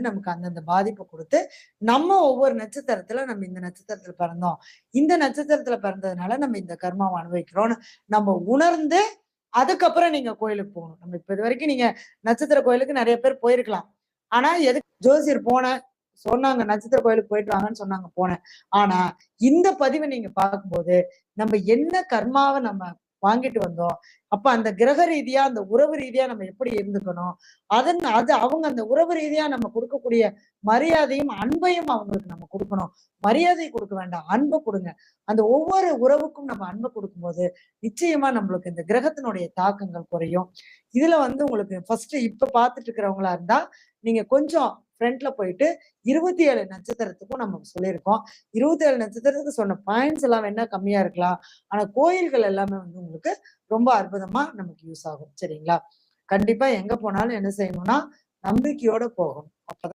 நமக்கு அந்தந்த பாதிப்பை கொடுத்து நம்ம ஒவ்வொரு நட்சத்திரத்துல நம்ம இந்த நட்சத்திரத்துல பிறந்தோம், இந்த நட்சத்திரத்துல பிறந்ததுனால நம்ம இந்த கர்மாவை அனுபவிக்கிறோம்னு நம்ம உணர்ந்து அதுக்கப்புறம் நீங்க கோயிலுக்கு போகணும். நம்ம இப்ப இது வரைக்கும் நீங்க நட்சத்திர கோயிலுக்கு நிறைய பேர் போயிருக்கலாம். ஆனா எதுக்கு ஜோசியர் போனேன் சொன்னாங்க, நட்சத்திர கோயிலுக்கு போயிட்டு வாங்கன்னு சொன்னாங்க, போனேன். ஆனா இந்த பதிவை நீங்க பார்க்கும்போது நம்ம என்ன கர்மாவை நம்ம வாங்கிட்டு வந்தோம், அப்ப அந்த கிரக ரீதியா அந்த உறவு ரீதியா நம்ம எப்படி இருந்துக்கணும், அது அவங்க அந்த உறவு ரீதியா நம்ம கொடுக்கக்கூடிய மரியாதையும் அன்பையும் அவங்களுக்கு நம்ம கொடுக்கணும். மரியாதை கொடுக்க வேண்டாம், அன்பை கொடுங்க. அந்த ஒவ்வொரு உறவுக்கும் நம்ம அன்பை கொடுக்கும்போது நிச்சயமா நம்மளுக்கு இந்த கிரகத்தினுடைய தாக்கங்கள் குறையும். இதுல உங்களுக்கு ஃபர்ஸ்ட் இப்ப பார்த்துட்டு இருக்கிறவங்களா இருந்தா நீங்க கொஞ்சம் ஃப்ரண்ட்ல போயிட்டு 27 நட்சத்திரத்துக்கும் நம்ம சொல்லியிருக்கோம். 27 நட்சத்திரத்துக்கு சொன்ன பாயிண்ட்ஸ் எல்லாம் வேணா கம்மியா இருக்கலாம். ஆனா கோயில்கள் எல்லாமே உங்களுக்கு ரொம்ப அற்புதமா நமக்கு யூஸ் ஆகும். சரிங்களா? கண்டிப்பா எங்க போனாலும் என்ன செய்யணும்னா நம்பிக்கையோட போகணும். அப்பதான்